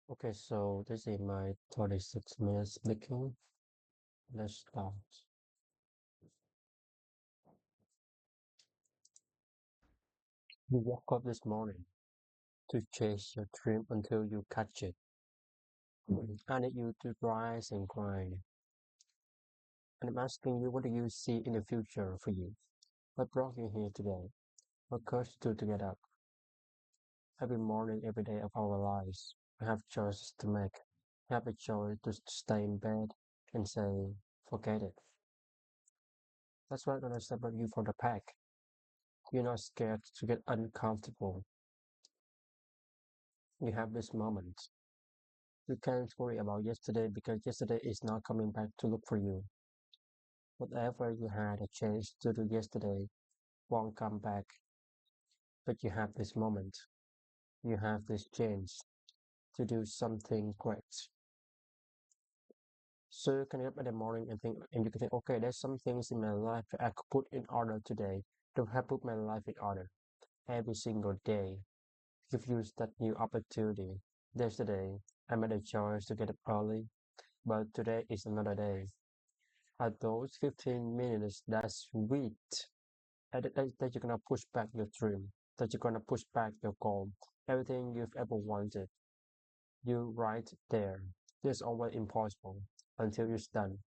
Okay, so this is my 36 minutes speaking. Let's start. You woke up this morning to chase your dream until you catch it. I need you to rise and grind. And I'm asking you, what do you see in the future for you? What brought you here today? What caused you to get up? Every morning, every day of our lives, we have choices to make. We have a choice to stay in bed and say, forget it. That's why I'm gonna separate you from the pack. You're not scared to get uncomfortable. You have this moment. You can't worry about yesterday because yesterday is not coming back to look for you. Whatever you had a chance to do yesterday won't come back, but you have this moment. You have this chance to do something great. So you can get up in the morning and think, and you can think, okay, there's some things in my life that I could put in order today. To have put my life in order every single day. Give you that new opportunity. Yesterday, I made a choice to get up early, but today is another day. Are those 15 minutes that's sweet? That you're gonna push back your dream, that you're gonna push back your goal, everything you've ever wanted. You right there. It's always impossible until it's done.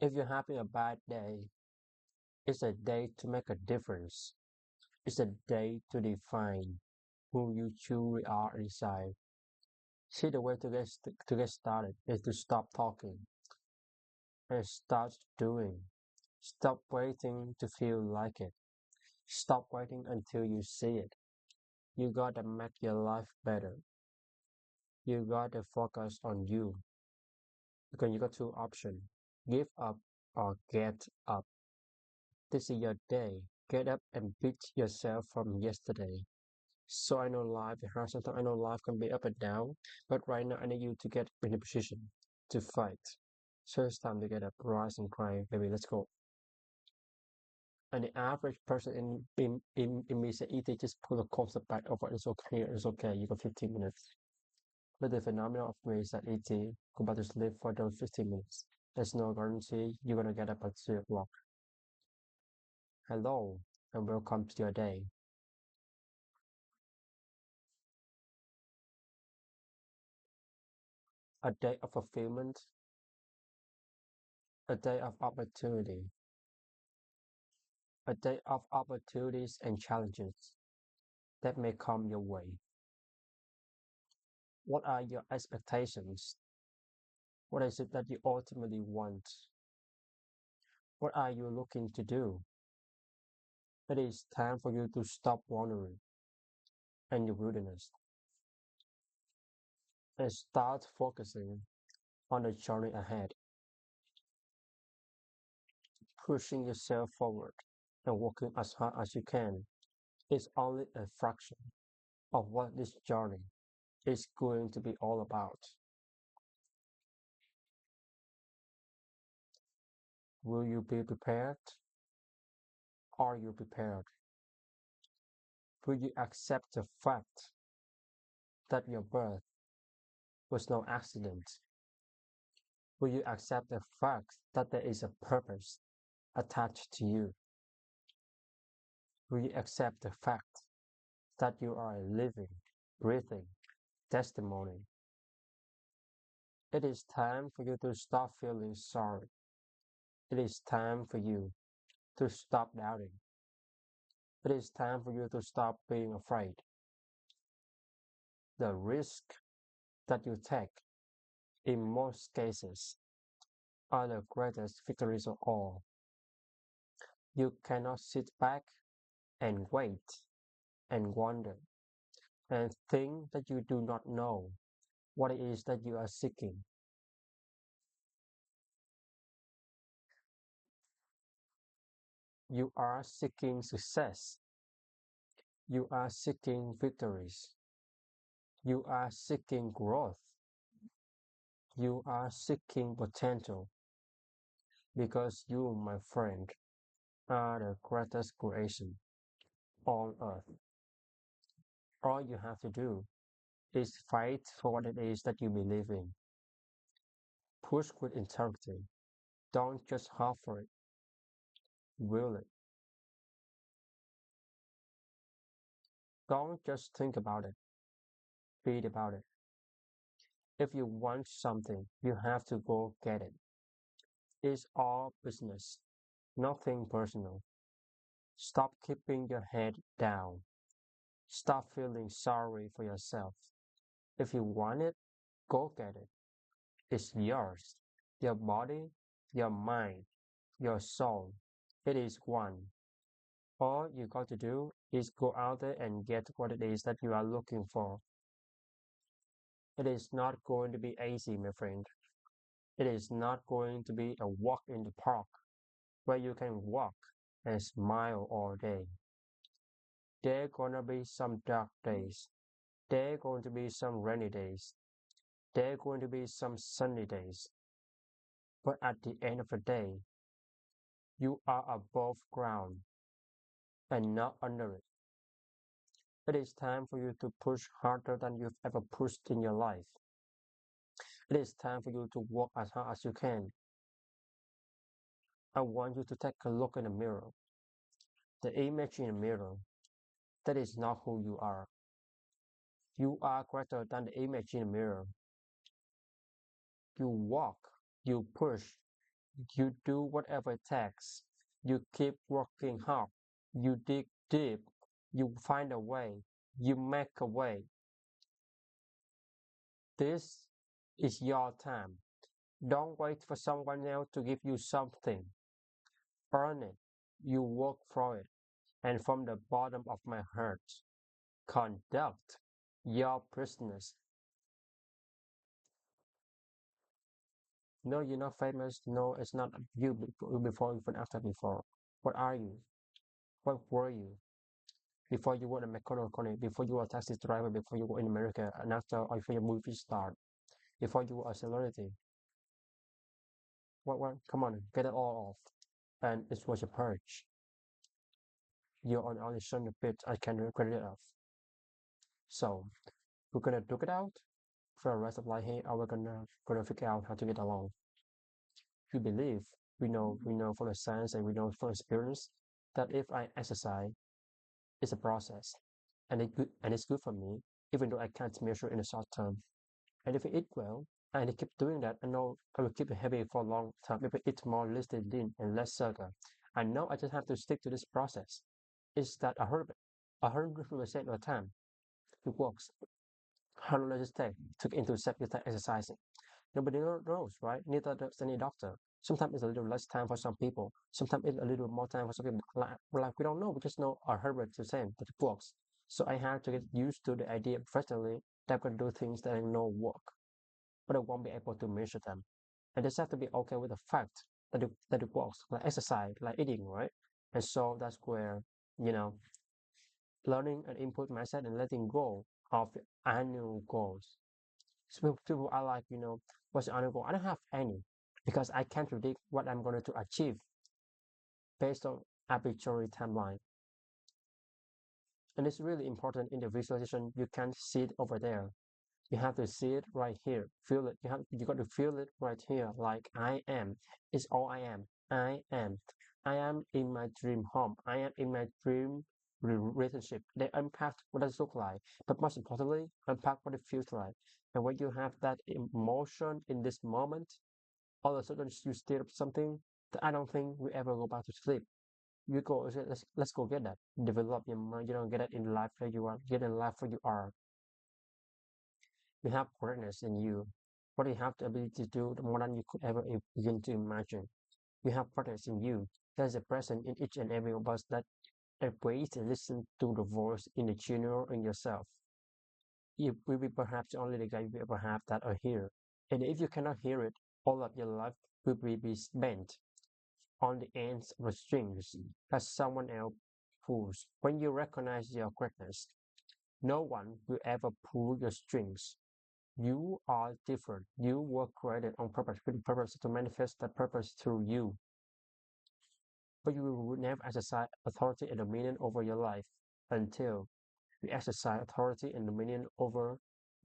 If you're having a bad day, it's a day to make a difference. It's a day to define who you truly are inside. See, the way to get started is to stop talking and start doing. Stop waiting to feel like it. Stop waiting until you see it. You gotta make your life better. You gotta focus on you. Because you got two options. Give up or get up. This is your day. Get up and beat yourself from yesterday. So I know life is hard sometimes. I know life can be up and down. But right now I need you to get in a position to fight. So it's time to get up, rise and cry, baby, let's go. And the average person in me say, "Ethan, just pull the coaster back over. It's okay. It's okay. You got 15 minutes." But the phenomenon of me is that ET go back to sleep for those 15 minutes. There's no guarantee you're gonna get up at 3 o'clock. Hello, and welcome to your day. A day of fulfillment, a day of opportunity, a day of opportunities and challenges that may come your way. What are your expectations? What is it that you ultimately want? What are you looking to do? It is time for you to stop wandering in your wilderness and start focusing on the journey ahead, pushing yourself forward and working as hard as you can is only a fraction of what this journey is going to be all about. Will you be prepared? Are you prepared? Will you accept the fact that your birth was no accident? Will you accept the fact that there is a purpose attached to you? Will you accept the fact that you are a living, breathing testimony? It is time for you to stop feeling sorry. It is time for you to stop doubting. It is time for you to stop being afraid. The risk that you take, in most cases, are the greatest victories of all. You cannot sit back and wait and wonder and think that you do not know what it is that you are seeking. You are seeking success. You are seeking victories. You are seeking growth. You are seeking potential because you, my friend, are the greatest creation on earth. All you have to do is fight for what it is that you believe in. Push with integrity. Don't just hope for it, will it. Don't just think about it, read about it. If you want something, you have to go get it. It's all business, nothing personal. Stop keeping your head down. Stop feeling sorry for yourself. If you want it, go get it. It's yours. Your body, your mind, your soul. It is one. All you got to do is go out there and get what it is that you are looking for. It is not going to be easy, my friend. It is not going to be a walk in the park where you can walk and smile all day. There are gonna be some dark days. There are going to be some rainy days. There are going to be some sunny days. But at the end of the day, you are above ground and not under it. It is time for you to push harder than you've ever pushed in your life. It is time for you to work as hard as you can. I want you to take a look in the mirror. The image in the mirror, that is not who you are. You are greater than the image in the mirror. You walk, you push, you do whatever it takes. You keep working hard. You dig deep. You find a way. You make a way. This is your time. Don't wait for someone else to give you something. Earn it. You work for it. And from the bottom of my heart, conduct your business. No, you're not famous. No, it's not you before, even after before. What are you? What were you? Before you were a mechanic, before you were a taxi driver, before you were in America, an actor, or before you were a movie star, before you were a celebrity. What? Come on, get it all off. And it was a purge. You're on audition a bit, I can credit it off. So, we're gonna duke it out for the rest of life here, or we're gonna figure out how to get along. We believe, we know from the science and we know from experience that if I exercise, it's a process, and it's good for me, even though I can't measure in the short term. And if I eat well, and I keep doing that, I know I will keep it heavy for a long time. If I eat more listed lean and less sugar, I know I just have to stick to this process. Is that a herb? 100% of the time, it works. How long does it take to get into set without exercising? Nobody knows, right? Neither does any doctor. Sometimes it's a little less time for some people. Sometimes it's a little more time for some people. Like we don't know. We just know our Herbert is saying that it works. So I have to get used to the idea professionally that I'm going to do things that I know work, but I won't be able to measure them. And just have to be okay with the fact that it works, like exercise, like eating, right? And so that's where, you know, learning an input mindset and letting go of annual goals. So people are like, what's the annual goal? I don't have any because I can't predict what I'm going to achieve based on arbitrary timeline. And it's really important in the visualization. You can't see it over there. You have to see it right here. Feel it. You got to feel it right here. Like I am. It's all I am. I am. I am in my dream home. I am in my dream relationship. They unpack what does it look like. But most importantly, unpack what it feels like. And when you have that emotion in this moment, all of a sudden you stir up something that I don't think we ever go back to sleep. You go, let's go get that. Develop your mind. You don't get it in life where you are. Get in life where you are. You have greatness in you. What you have the ability to do more than you could ever begin to imagine. You have greatness in you. There's a presence in each and every of us that waits to listen to the voice in the junior in yourself. You will be perhaps only the guy you ever have that are here. And if you cannot hear it, all of your life will be spent on the ends of the strings that someone else pulls. When you recognize your greatness, no one will ever pull your strings. You are different. You were created on purpose, with purpose to manifest that purpose through you. But you will never exercise authority and dominion over your life until you exercise authority and dominion over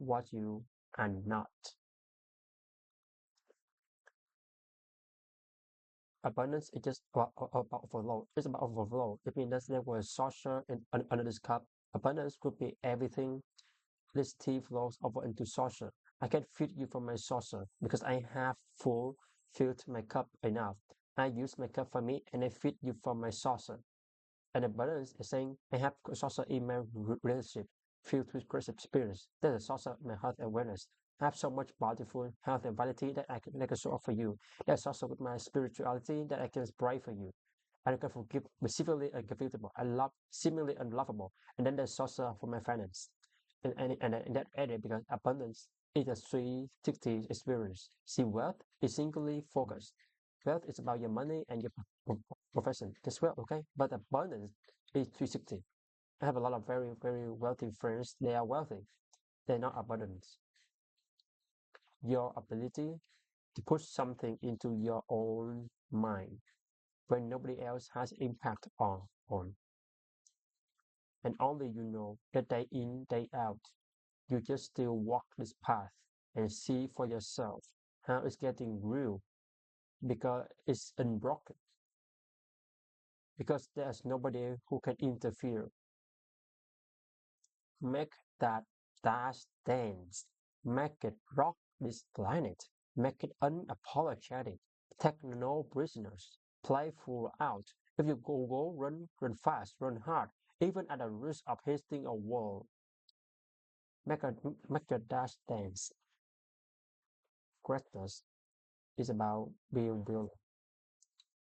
what you are not. Abundance is just about overflow. It's about overflow. It means that there was saucer in under this cup. Abundance could be everything. This tea flows over into saucer. I can feed you from my saucer because I have filled my cup enough. I use my cup for me and I feed you from my saucer. And the balance is saying I have salsa in my relationship filled with great experience. There's a salsa in my health and wellness. I have so much bountiful health and vitality that I can show up for you. There's also with my spirituality that I can pray for you. And I can forgive specifically unforgivable. I love seemingly unlovable. And then there's salsa for my finance. And in that area, because abundance is a 360 experience. See, wealth is singly focused. Wealth is about your money and your profession as well, okay? But abundance is 360. I have a lot of very, very wealthy friends. They are wealthy. They're not abundant. Your ability to put something into your own mind when nobody else has impact on. And only you know that day in, day out, you just still walk this path and see for yourself how it's getting real because it's unbroken. Because there's nobody who can interfere. Make that dash dance. Make it rock this planet. Make it unapologetic. Take no prisoners. Play full out. If you go, run fast, run hard, even at the risk of hitting a wall. Make a make your dash dance. Greatness is about being willing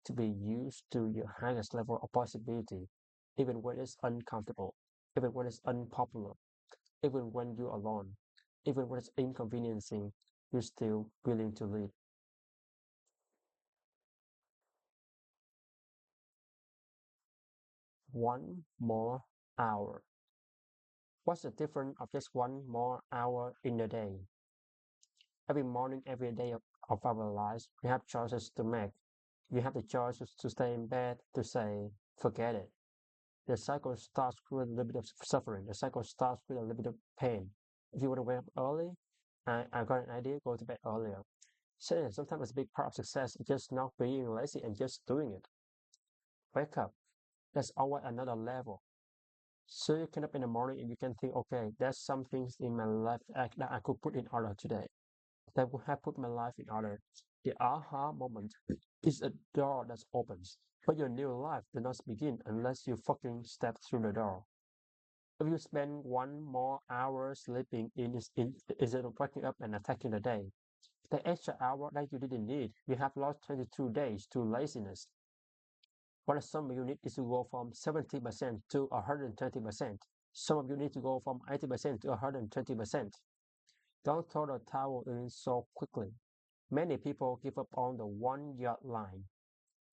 to be used to your highest level of possibility, even when it's uncomfortable, even when it's unpopular, even when you're alone, even when it's inconveniencing, you're still willing to lead. One more hour. What's the difference of just one more hour in a day? Every morning, every day of our lives, we have choices to make. We have the choice to stay in bed, to say, forget it. The cycle starts with a little bit of suffering. The cycle starts with a little bit of pain. If you want to wake up early, I got an idea, go to bed earlier. So sometimes a big part of success is just not being lazy and just doing it. Wake up. There's always another level. So you can up in the morning and you can think, okay, there's some things in my life that I could put in order today. That would have put my life in order. The aha moment is a door that opens. But your new life does not begin unless you fucking step through the door. If you spend one more hour sleeping instead of waking up and attacking the day, the extra hour that you didn't need, you have lost 22 days to laziness. What some of you need is to go from 70% to 120%. Some of you need to go from 80% to 120%. Don't throw the towel in so quickly. Many people give up on the 1 yard line.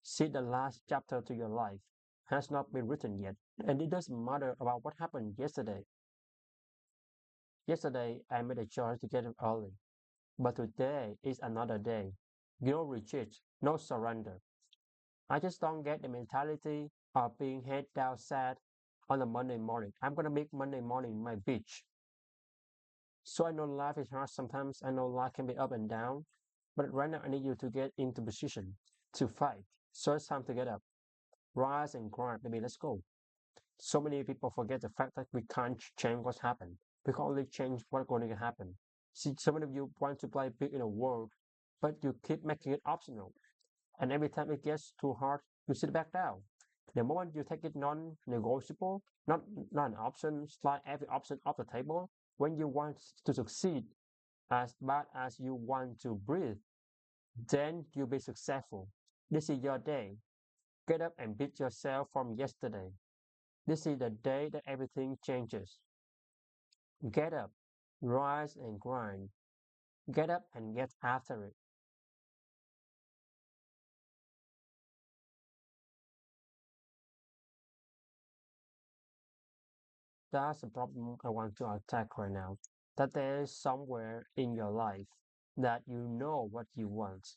See, the last chapter to your life has not been written yet, and it doesn't matter about what happened yesterday. Yesterday, I made a choice to get up early, but today is another day. No retreat, no surrender. I just don't get the mentality of being head down sad on a Monday morning. I'm gonna make Monday morning my beach. So I know life is hard sometimes. I know life can be up and down, but right now I need you to get into position to fight. So it's time to get up, rise and grind. Baby, let's go. So many people forget the fact that we can't change what's happened. We can only change what's going to happen. See, so many of you want to play big in the world, but you keep making it optional. And every time it gets too hard, you sit back down. The moment you take it non-negotiable, not an option, slide every option off the table. When you want to succeed as bad as you want to breathe, then you'll be successful. This is your day. Get up and beat yourself from yesterday. This is the day that everything changes. Get up, rise and grind. Get up and get after it. That's the problem I want to attack right now. That there is somewhere in your life that you know what you want.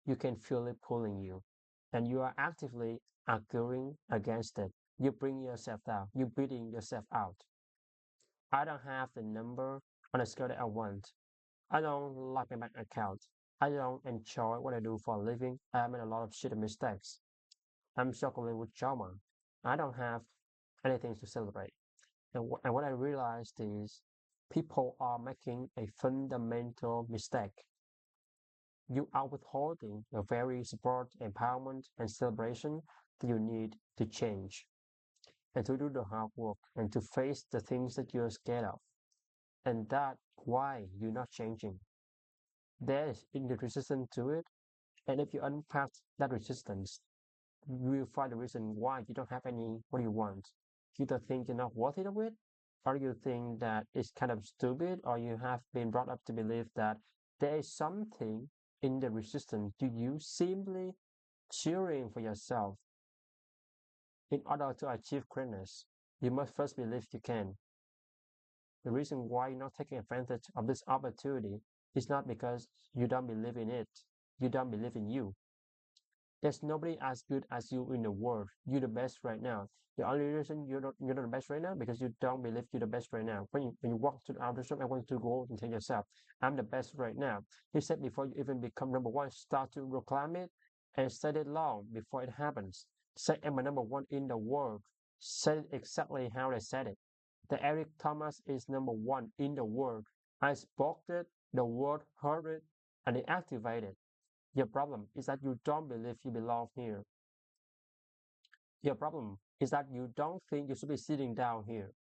You can feel it pulling you, and you are actively arguing against it. You bring yourself down. You're beating yourself out. I don't have the number on a scale that I want. I don't like my bank account. I don't enjoy what I do for a living. I made a lot of shitty mistakes. I'm struggling with trauma. I don't have anything to celebrate. And what I realized is people are making a fundamental mistake. You are withholding the very support, empowerment, and celebration that you need to change and to do the hard work and to face the things that you're scared of. And that's why you're not changing. There's in the resistance to it. And if you unpack that resistance, you will find the reason why you don't have any what you want. You don't think you're not worthy of it, or you think that it's kind of stupid, or you have been brought up to believe that there is something in the resistance to you simply cheering for yourself. In order to achieve greatness, you must first believe you can. The reason why you're not taking advantage of this opportunity is not because you don't believe in it, you don't believe in you. There's nobody as good as you in the world. You're the best right now. The only reason you're not the best right now because you don't believe you're the best right now. When you walk to the outer shop, I want to go and tell yourself, I'm the best right now. He said before you even become number one, start to proclaim it and set it long before it happens. Say I'm a number one in the world. Say it exactly how they said it. The Eric Thomas is number one in the world. I spoke it, the world heard it, and it activated. Your problem is that you don't believe you belong here. Your problem is that you don't think you should be sitting down here.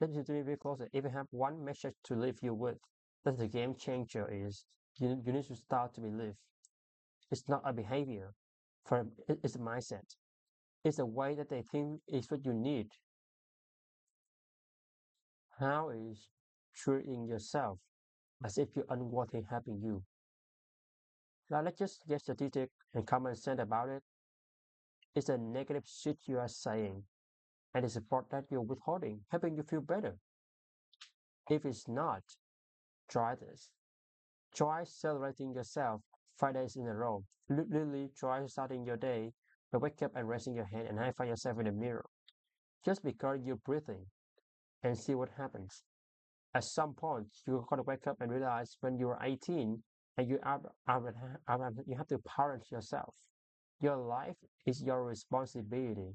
Let me be very closer. If you have one message to leave you with, that the game changer is you need to start to believe. It's not a behavior, for it's a mindset. It's a way that they think is what you need. How is treating yourself as if you're unworthy having you? Now let's just get strategic and common sense about it. It's a negative shit you are saying and the support that you're withholding, helping you feel better. If it's not, try this. Try celebrating yourself 5 days in a row. Literally try starting your day by wake up and raising your hand and high five yourself in the mirror. Just because you're breathing and see what happens. At some point, you're gonna wake up and realize when you're 18 and you have to parent yourself. Your life is your responsibility.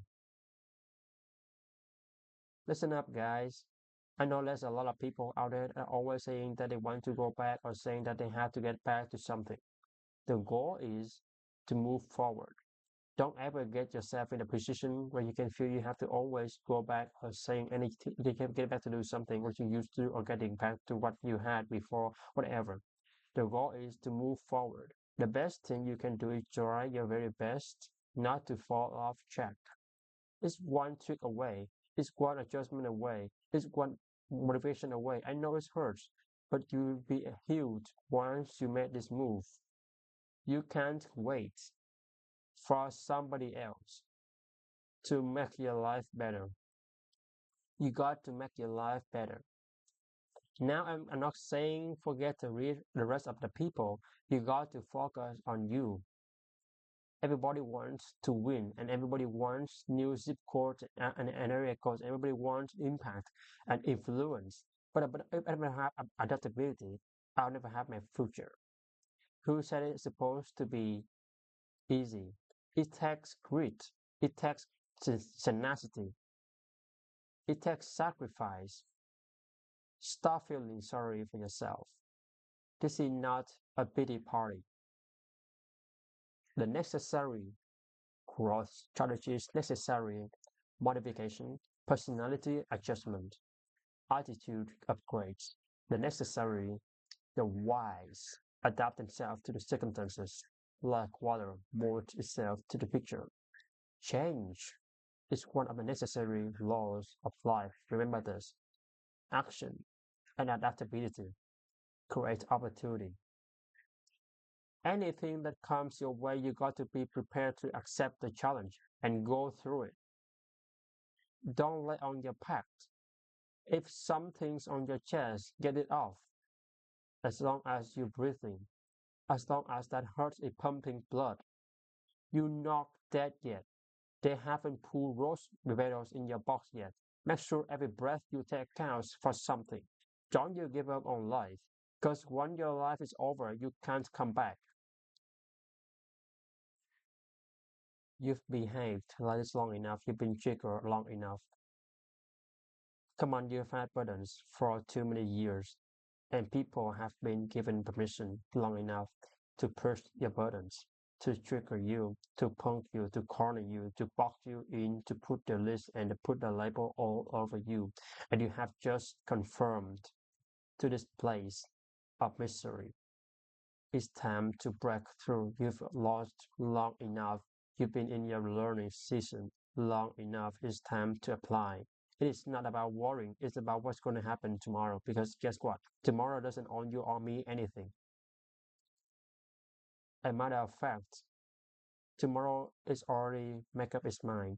Listen up, guys. I know there's a lot of people out there that are always saying that they want to go back or saying that they have to get back to something. The goal is to move forward. Don't ever get yourself in a position where you can feel you have to always go back or saying anything, you can get back to do something what you used to or getting back to what you had before, whatever. The goal is to move forward. The best thing you can do is try your very best not to fall off track. It's one trick away. It's one adjustment away. It's one motivation away. I know it hurts, but you'll be healed once you make this move. You can't wait for somebody else to make your life better. You got to make your life better. Now, I'm not saying forget to read the rest of the people. You got to focus on you. Everybody wants to win, and everybody wants new zip codes and area codes. Everybody wants impact and influence. But if I don't have adaptability, I'll never have my future. Who said it's supposed to be easy? It takes grit. It takes tenacity. It takes sacrifice. Stop feeling sorry for yourself. This is not a pity party. The necessary growth strategies necessary modification, personality adjustment, attitude upgrades, the necessary, the wise adapt themselves to the circumstances, like water molds itself to the picture. Change is one of the necessary laws of life. Remember this. Action and adaptability create opportunity. Anything that comes your way, you got to be prepared to accept the challenge and go through it. Don't lay on your pact. If something's on your chest, get it off. As long as you're breathing, as long as that heart is pumping blood, you're not dead yet. They haven't pulled rose tomatoes in your box yet. Make sure every breath you take counts for something. Don't you give up on life. Because when your life is over, you can't come back. You've behaved like this long enough. You've been triggered long enough. Come on, you've had burdens for too many years. And people have been given permission long enough to push your burdens, to trigger you, to punk you, to corner you, to box you in, to put the list and to put the label all over you. And you have just confirmed to this place of misery. It's time to break through. You've lost long enough. You've been in your learning season long enough. It's time to apply. It is not about worrying. It's about what's going to happen tomorrow. Because guess what? Tomorrow doesn't own you or me anything. As a matter of fact, tomorrow is already make up its mind.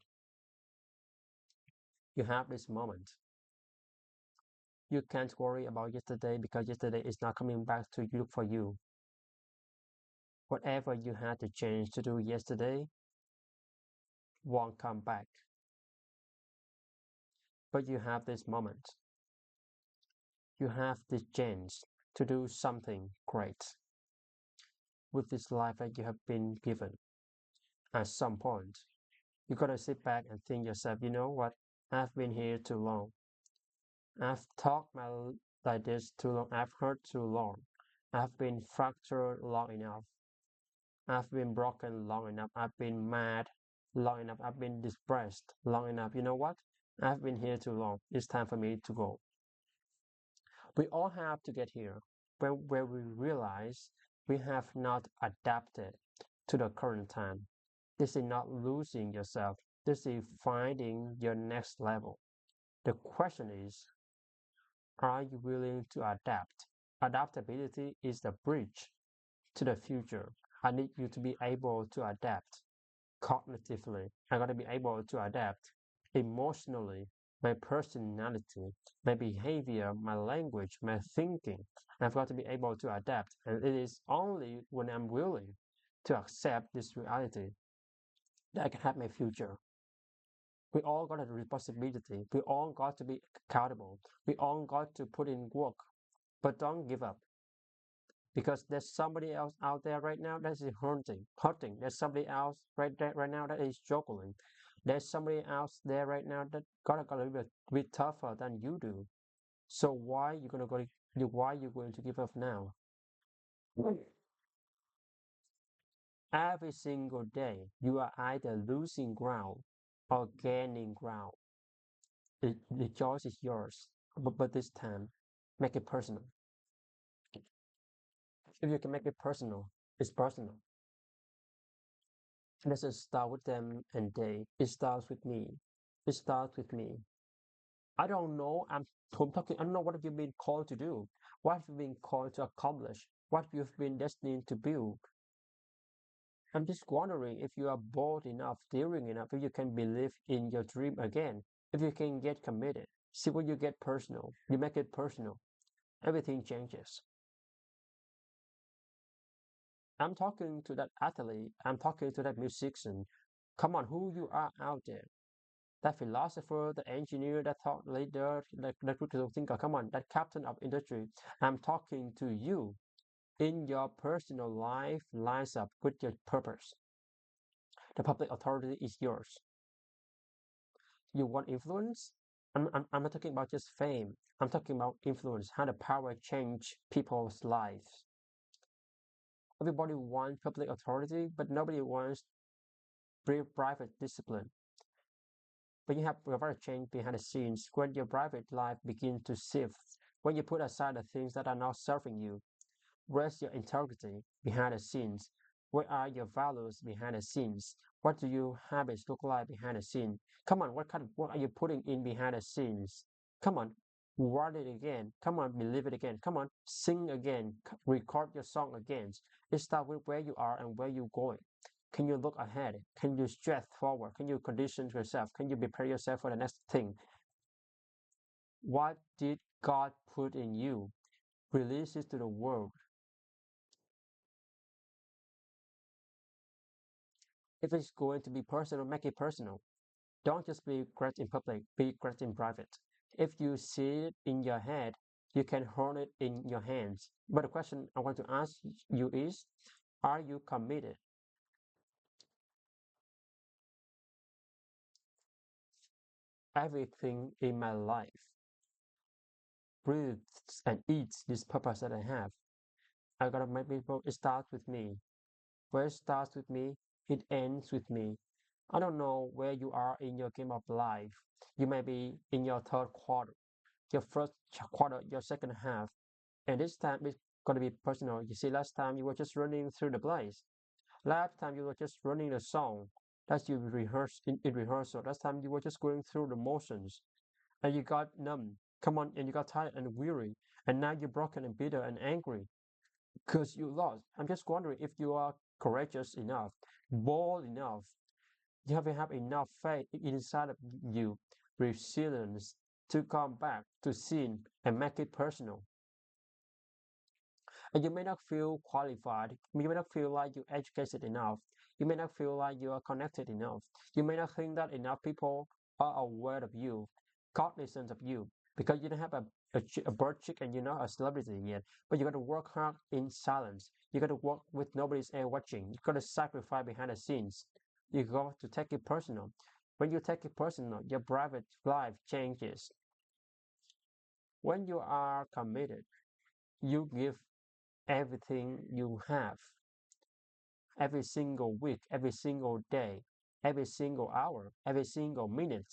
You have this moment. You can't worry about yesterday because yesterday is not coming back to look for you. Whatever you had to change to do yesterday won't come back. But you have this moment. You have this chance to do something great with this life that you have been given. At some point, you gotta sit back and think yourself, you know what? I've been here too long. I've talked like this too long. I've hurt too long. I've been fractured long enough. I've been broken long enough. I've been mad long enough. I've been depressed long enough. You know what? I've been here too long. It's time for me to go. We all have to get here where we realize we have not adapted to the current time. This is not losing yourself. This is finding your next level. The question is, are you willing to adapt? Adaptability is the bridge to the future. I need you to be able to adapt cognitively. I got to be able to adapt emotionally, my personality, my behavior, my language, my thinking. I've got to be able to adapt. And it is only when I'm willing to accept this reality that I can have my future. We all got a responsibility. We all got to be accountable. We all got to put in work. But don't give up. Because there's somebody else out there right now that is hurting. There's somebody else right there right now that is struggling. There's somebody else there right now that got a bit tougher than you do. So why you going to give up now? Every single day you are either losing ground or gaining ground. The choice is yours. But this time, make it personal. If you can make it personal, it's personal. It doesn't start with them and they. It starts with me. It starts with me. I don't know. I'm talking. I don't know what you've been called to do. What you've been called to accomplish. What you've been destined to build. I'm just wondering if you are bold enough, daring enough, if you can believe in your dream again. If you can get committed. See when you get personal. You make it personal. Everything changes. I'm talking to that athlete. I'm talking to that musician. Come on, who you are out there. That philosopher, the engineer, that thought leader, that critical thinker. Come on, that captain of industry. I'm talking to you. In your personal life lines up with your purpose. The public authority is yours. You want influence? I'm not talking about just fame. I'm talking about influence, how the power change people's lives. Everybody wants public authority, but nobody wants private discipline. When you have private change behind the scenes, when your private life begins to shift, when you put aside the things that are not serving you, where's your integrity behind the scenes? Where are your values behind the scenes? What do your habits look like behind the scenes? Come on, what kind of work are you putting in behind the scenes? Come on, write it again. Come on, believe it again. Come on, sing again. Record your song again. It starts with where you are and where you're going. Can you look ahead? Can you stretch forward? Can you condition yourself? Can you prepare yourself for the next thing? What did God put in you? Release it to the world. If it's going to be personal, make it personal. Don't just be great in public, be great in private. If you see it in your head, You can hold it in your hands. But the question I want to ask you is, are you committed? Everything in my life breathes and eats this purpose that I have. I gotta make people, it starts with me. Where it starts with me, it ends with me. I don't know where you are in your game of life. You may be in your third quarter, your first quarter, your second half, and this time it's gonna be personal. You see, last time you were just running through the plays. Last time you were just running the song. That's you rehearse in rehearsal. Last time you were just going through the motions and you got numb. Come on, and you got tired and weary, and now you're broken and bitter and angry because you lost. I'm just wondering if you are courageous enough, bold enough, you have enough faith inside of you, resilience to come back to sin and make it personal. And you may not feel qualified. You may not feel like you're educated enough. You may not feel like you are connected enough. You may not think that enough people are aware of you, cognizant of you, because you don't have a bird chick and you're not a celebrity yet. But you got to work hard in silence. You got to work with nobody's there watching. You got to sacrifice behind the scenes. You got to take it personal. When you take it personal, your private life changes. When you are committed, you give everything you have every single week, every single day, every single hour, every single minute,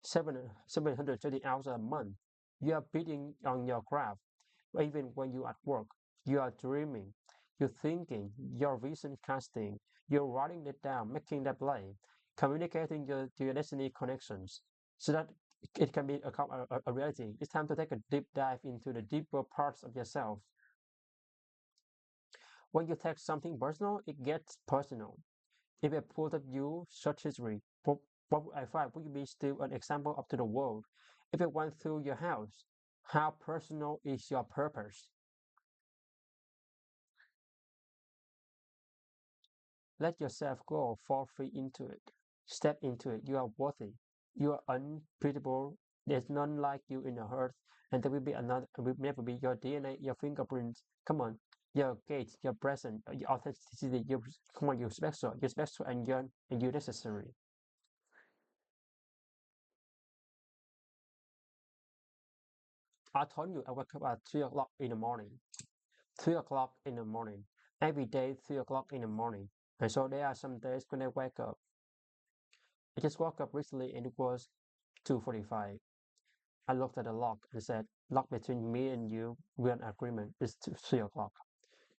720 hours a month. You are beating on your craft. Even when you are at work, you are dreaming, you're thinking, you're vision casting, you're writing it down, making that play, communicating your destiny connections so that it can be a reality. It's time to take a deep dive into the deeper parts of yourself. When you take something personal, it gets personal. If I put up you search history, what would I find? Would you be still an example up to the world? If it went through your house, how personal is your purpose? Let yourself go, fall free into it. Step into it. You are worthy. You are unbeatable. There's none like you in the earth, and there will be another. Will never be your DNA, your fingerprints. Come on, your gates, your presence, your authenticity. Your come on, you're special, and you're necessary. I told you I wake up at 3 o'clock in the morning. 3 o'clock in the morning. Every day, 3 o'clock in the morning. And so there are some days when I wake up. I just woke up recently and it was 2:45. I looked at the lock and said, "Lock between me and you, we're in agreement. It's 3 o'clock.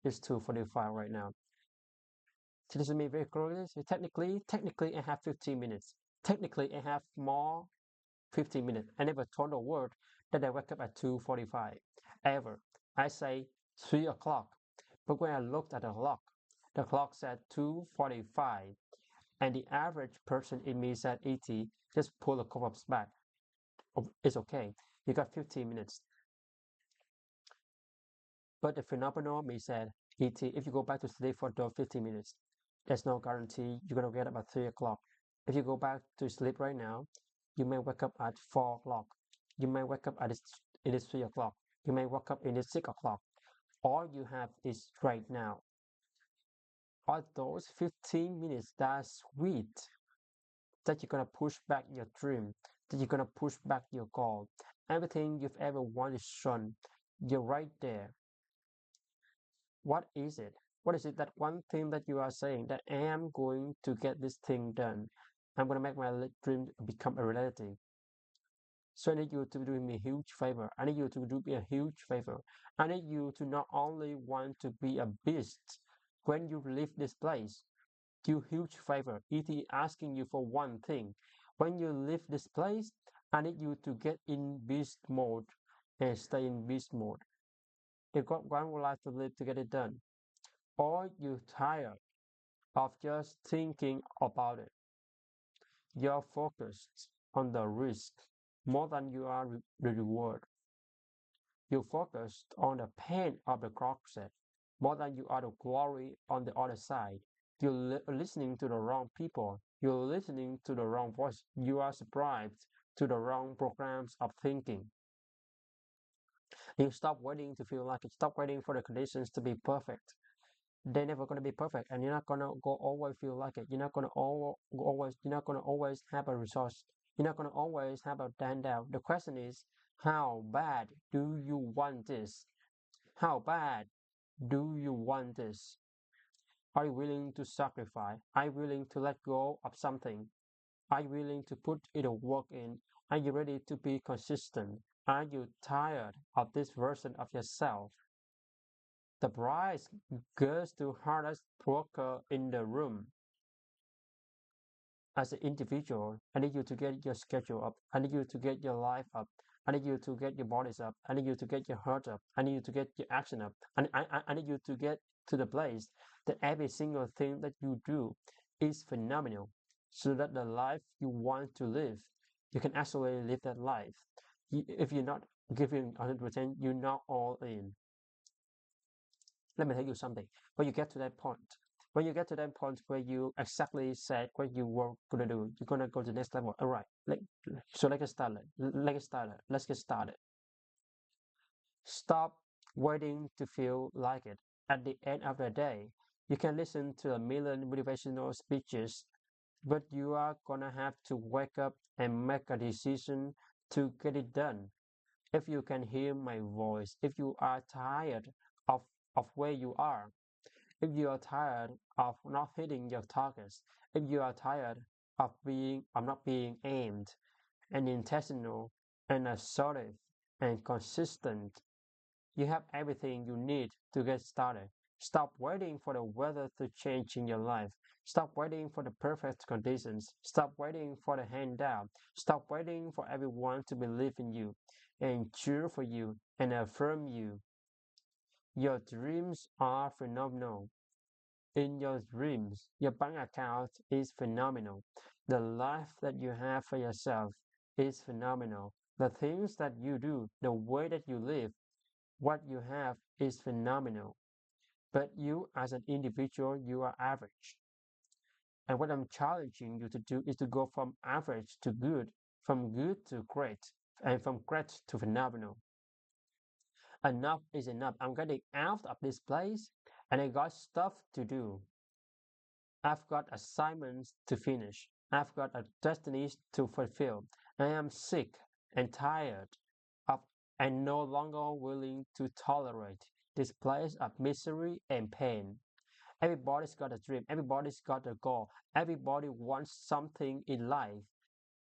It's 2:45 right now." To listen to me very clearly, so technically, I have 15 minutes. Technically, I have more 15 minutes. I never told a word that I wake up at 2:45. Ever. I say 3 o'clock. But when I looked at the clock said 2:45, and the average person in me said 80. Just pull the covers back. Oh, it's okay. You got 15 minutes. But the phenomenal me said 80. If you go back to sleep for those 15 minutes, there's no guarantee you're gonna get up at 3 o'clock. If you go back to sleep right now, you may wake up at 4 o'clock. You may wake up at it is 3 o'clock. You may wake up in the 6 o'clock. All you have is right now. All those 15 minutes that's sweet that you're gonna push back your dream, that you're gonna push back your goal. Everything you've ever wanted shown, you're right there. What is it? What is it that one thing that you are saying that I am going to get this thing done? I'm gonna make my dream become a reality. So I need you to do me a huge favor. I need you to do me a huge favor. I need you to not only want to be a beast when you leave this place, do huge favor. E.T. asking you for one thing. When you leave this place, I need you to get in beast mode and stay in beast mode. If God one would like to live to get it done, or you're tired of just thinking about it, you're focused on the risk more than you are the reward. You're focused on the pain of the set more than you are the glory on the other side. You're listening to the wrong people. You're listening to the wrong voice. You are subscribed to the wrong programs of thinking. You stop waiting to feel like it. Stop waiting for the conditions to be perfect. They're never gonna be perfect, and you're not gonna go always feel like it. You're not gonna always. You're not gonna always have a resource. You're not gonna always have a handout. The question is, how bad do you want this? How bad do you want this? Are you willing to sacrifice? Are you willing to let go of something? Are you willing to put it a work in? Are you ready to be consistent? Are you tired of this version of yourself? The prize goes to hardest worker in the room. As an individual, I need you to get your schedule up. I need you to get your life up. I need you to get your bodies up. I need you to get your heart up. I need you to get your action up. I need you to get to the place that every single thing that you do is phenomenal so that the life you want to live, you can actually live that life. If you're not giving 100%, you're not all in. Let me tell you something. When you get to that point, when you get to that point where you exactly said what you were gonna do, you're gonna go to the next level. All right, so let's get started. Let's get started. Let's get started. Stop waiting to feel like it. At the end of the day, you can listen to a million motivational speeches, but you are gonna have to wake up and make a decision to get it done. If you can hear my voice, if you are tired of where you are, if you are tired of not hitting your targets, if you are tired of not being aimed and intentional and assertive and consistent, you have everything you need to get started. Stop waiting for the weather to change in your life. Stop waiting for the perfect conditions. Stop waiting for the handout. Stop waiting for everyone to believe in you and cheer for you and affirm you. Your dreams are phenomenal. In your dreams, your bank account is phenomenal. The life that you have for yourself is phenomenal. The things that you do, the way that you live, what you have is phenomenal. But you, as an individual, you are average. And what I'm challenging you to do is to go from average to good, from good to great, and from great to phenomenal. Enough is enough. I'm getting out of this place and I got stuff to do. I've got assignments to finish. I've got a destiny to fulfill. I am sick and tired of and no longer willing to tolerate this place of misery and pain. Everybody's got a dream. Everybody's got a goal. Everybody wants something in life.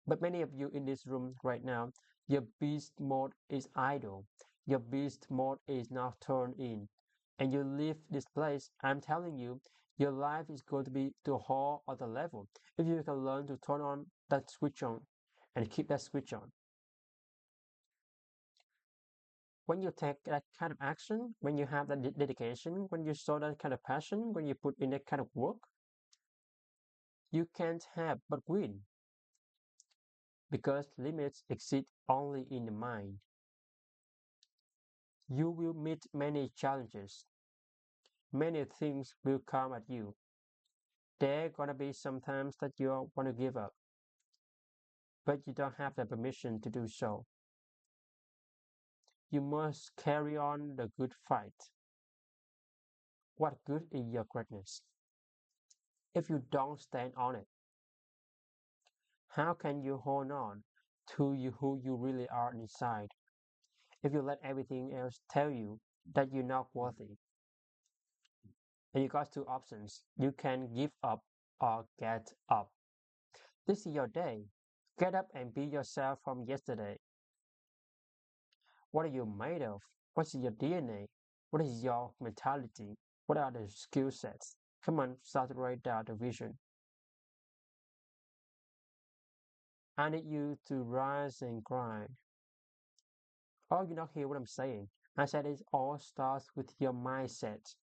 But many of you in this room right now, your beast mode is idle. Your beast mode is now turned in. And you leave this place, I'm telling you, your life is going to be to a whole other level. If you can learn to turn on that switch on and keep that switch on. When you take that kind of action, when you have that dedication, when you show that kind of passion, when you put in that kind of work, you can't have but win because limits exist only in the mind. You will meet many challenges. Many things will come at you. There are gonna be some times that you want to give up, but you don't have the permission to do so. You must carry on the good fight. What good is your greatness if you don't stand on it? How can you hold on to who you really are inside if you let everything else tell you that you're not worthy? And you got two options. You can give up or get up. This is your day. Get up and be yourself from yesterday. What are you made of? What's your DNA? What is your mentality? What are the skill sets? Come on, start to write down the vision. I need you to rise and grind. Oh, you not hear what I'm saying? I said it all starts with your mindset.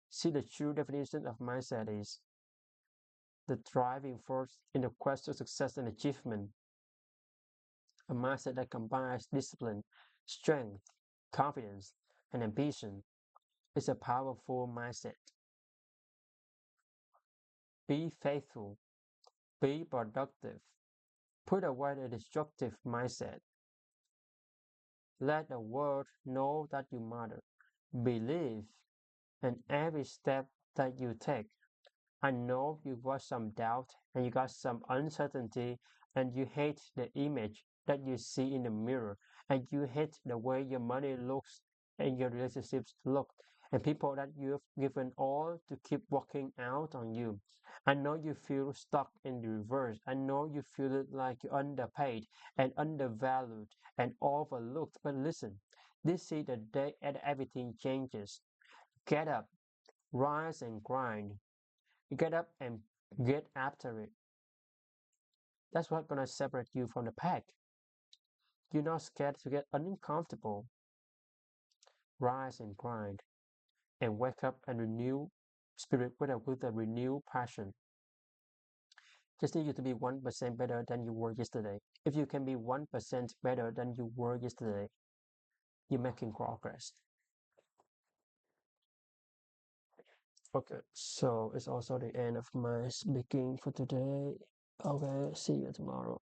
See, the true definition of mindset is the driving force in the quest of success and achievement. A mindset that combines discipline, strength, confidence, and ambition is a powerful mindset. Be faithful, be productive, put away the destructive mindset. Let the world know that you matter. Believe in every step that you take. I know you got some doubt and you got some uncertainty and you hate the image that you see in the mirror and you hate the way your money looks and your relationships look and people that you've given all to keep walking out on you. I know you feel stuck in the reverse. I know you feel it like you're underpaid and undervalued and overlooked. But listen, this is the day that everything changes. Get up, rise and grind. Get up and get after it. That's what's gonna separate you from the pack. You're not scared to get uncomfortable. Rise and grind and wake up and renew spirit with a renewed passion. Just need you to be 1% better than you were yesterday. If you can be 1% better than you were yesterday, you're making progress. Okay, so it's also the end of my speaking for today. Okay, see you tomorrow.